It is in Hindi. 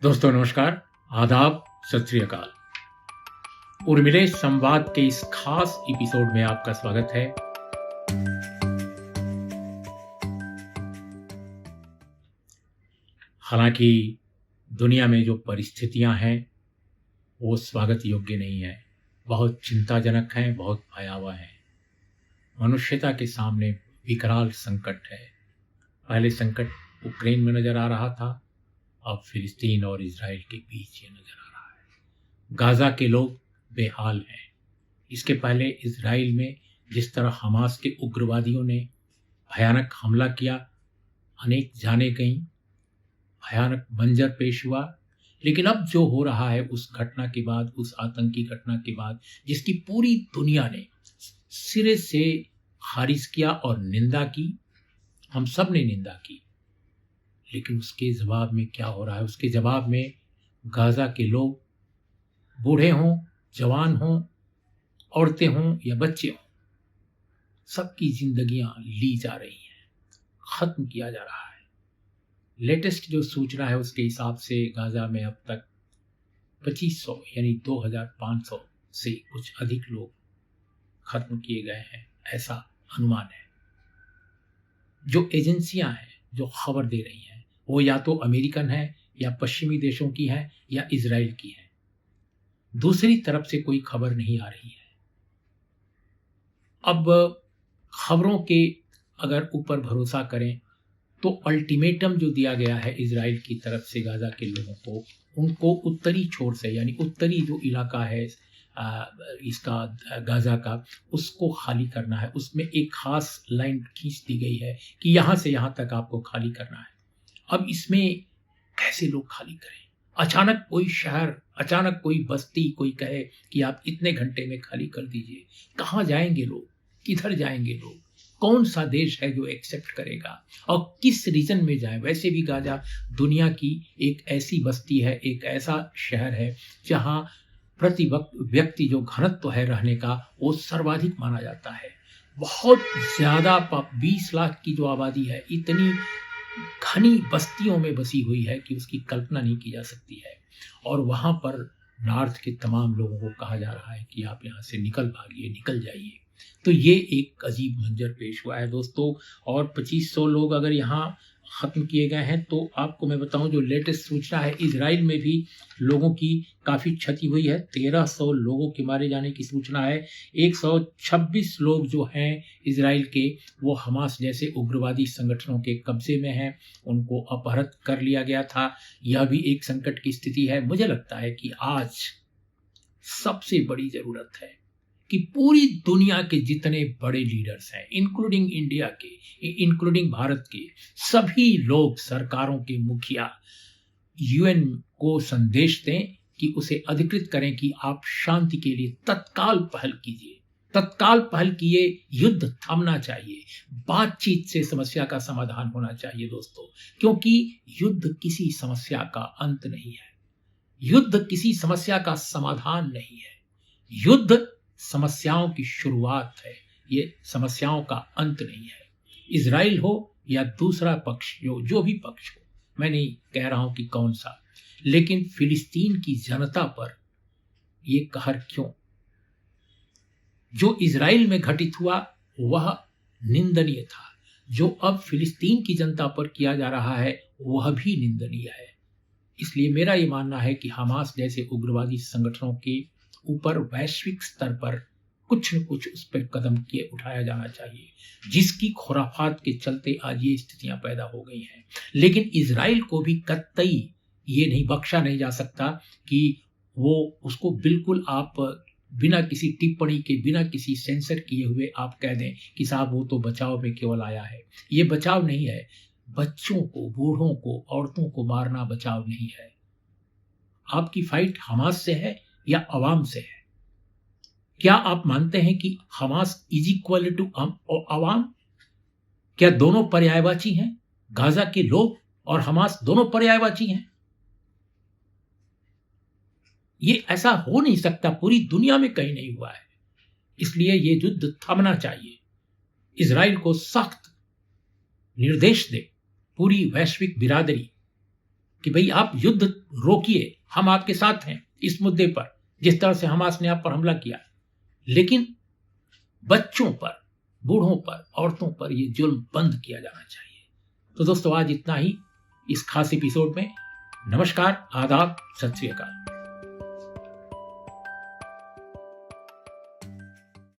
दोस्तों नमस्कार, आदाब, सत श्री अकाल। उर्मिले संवाद के इस खास एपिसोड में आपका स्वागत है। हालांकि दुनिया में जो परिस्थितियां हैं वो स्वागत योग्य नहीं है, बहुत चिंताजनक हैं, बहुत भयावह हैं। मनुष्यता के सामने विकराल संकट है। पहले संकट यूक्रेन में नजर आ रहा था, अब फिलिस्तीन और इजराइल के बीच ये नजर आ रहा है। गाजा के लोग बेहाल हैं। इसके पहले इजराइल में जिस तरह हमास के उग्रवादियों ने भयानक हमला किया, अनेक जाने गईं, भयानक मंजर पेश हुआ। लेकिन अब जो हो रहा है उस घटना के बाद, उस आतंकी घटना के बाद, जिसकी पूरी दुनिया ने सिरे से खारिज किया और निंदा की, हम सब ने निंदा की, लेकिन उसके जवाब में क्या हो रहा है? उसके जवाब में गाजा के लोग, बूढ़े हों, जवान हों, औरतें हों या बच्चे हों, सबकी जिंदगियां ली जा रही हैं, खत्म किया जा रहा है। लेटेस्ट जो सूचना है उसके हिसाब से गाजा में अब तक 2500 यानी 2500 से कुछ अधिक लोग खत्म किए गए हैं, ऐसा अनुमान है। जो एजेंसियां हैं जो खबर दे रही हैं वो या तो अमेरिकन है या पश्चिमी देशों की है या इजराइल की है। दूसरी तरफ से कोई खबर नहीं आ रही है। अब खबरों के अगर ऊपर भरोसा करें तो अल्टीमेटम जो दिया गया है इजराइल की तरफ से गाजा के लोगों को, उनको उत्तरी छोर से यानी उत्तरी जो इलाका है इसका गाजा का, उसको खाली करना है। उसमें एक खास लाइन खींच दी गई है कि यहाँ से यहाँ तक आपको खाली करना है। अब इसमें कैसे लोग खाली करें? अचानक कोई शहर, अचानक कोई बस्ती कोई कहे कि आप इतने घंटे में खाली कर दीजिए, कहाँ जाएंगे लोग? किधर जाएंगे लोग? कौन सा देश है जो एक्सेप्ट करेगा और किस रीजन में जाए? वैसे भी गाजा दुनिया की एक ऐसी बस्ती है, एक ऐसा शहर है जहां प्रति व्यक्ति जो घनत्व है रहने का वो सर्वाधिक माना जाता है। बहुत ज्यादा 20 लाख की जो आबादी है, इतनी घनी बस्तियों में बसी हुई है कि उसकी कल्पना नहीं की जा सकती है। और वहां पर नॉर्थ के तमाम लोगों को कहा जा रहा है कि आप यहाँ से निकल भागिए, निकल जाइए। तो ये एक अजीब मंजर पेश हुआ है दोस्तों। और 2500 लोग अगर यहाँ खत्म किए गए हैं तो आपको मैं बताऊं, जो लेटेस्ट सूचना है, इजराइल में भी लोगों की काफी क्षति हुई है। 1300 लोगों के मारे जाने की सूचना है। 126 लोग जो हैं इजराइल के, वो हमास जैसे उग्रवादी संगठनों के कब्जे में हैं, उनको अपहृत कर लिया गया था। यह भी एक संकट की स्थिति है। मुझे लगता है कि आज सबसे बड़ी जरूरत है कि पूरी दुनिया के जितने बड़े लीडर्स हैं, इंक्लूडिंग इंडिया के, इंक्लूडिंग भारत के, सभी लोग, सरकारों के मुखिया, यूएन को संदेश दें कि उसे अधिकृत करें कि आप शांति के लिए तत्काल पहल कीजिए, तत्काल पहल किए। युद्ध थमना चाहिए, बातचीत से समस्या का समाधान होना चाहिए दोस्तों, क्योंकि युद्ध किसी समस्या का अंत नहीं है, युद्ध किसी समस्या का समाधान नहीं है। युद्ध समस्याओं की शुरुआत है, ये समस्याओं का अंत नहीं है। इजराइल हो या दूसरा पक्ष, जो भी पक्ष हो, मैं नहीं कह रहा हूं कि कौन सा, लेकिन फिलिस्तीन की जनता पर ये कहर क्यों? जो इजराइल में घटित हुआ वह निंदनीय था, जो अब फिलिस्तीन की जनता पर किया जा रहा है वह भी निंदनीय है। इसलिए मेरा ये मानना है कि हमास जैसे उग्रवादी संगठनों के ऊपर वैश्विक स्तर पर कुछ न कुछ उस पर कदम उठाया जाना चाहिए, जिसकी खुराफात के चलते आज ये स्थितियां पैदा हो गई हैं। लेकिन इजराइल को भी कतई ये नहीं बख्शा नहीं जा सकता कि वो उसको बिल्कुल आप बिना किसी टिप्पणी के, बिना किसी सेंसर किए हुए आप कह दें कि साहब वो तो बचाव में केवल आया है। ये बचाव नहीं है। बच्चों को, बूढ़ों को, औरतों को मारना बचाव नहीं है। आपकी फाइट हमास से है या अवाम से है? क्या आप मानते हैं कि हमास इज इक्वल टू अवाम? क्या दोनों पर्यायवाची हैं? गाजा के लोग और हमास दोनों पर्यायवाची हैं? ये ऐसा हो नहीं सकता, पूरी दुनिया में कहीं नहीं हुआ है। इसलिए ये युद्ध थमना चाहिए। इजराइल को सख्त निर्देश दे पूरी वैश्विक बिरादरी, कि भाई आप युद्ध रोकिए, हम आपके साथ हैं इस मुद्दे पर, जिस तरह से हमास ने आप पर हमला किया, लेकिन बच्चों पर, बूढ़ों पर, औरतों पर ये जुल्म बंद किया जाना चाहिए। तो दोस्तों आज इतना ही इस खास एपिसोड में। नमस्कार, आदाब, सत श्री अकाल।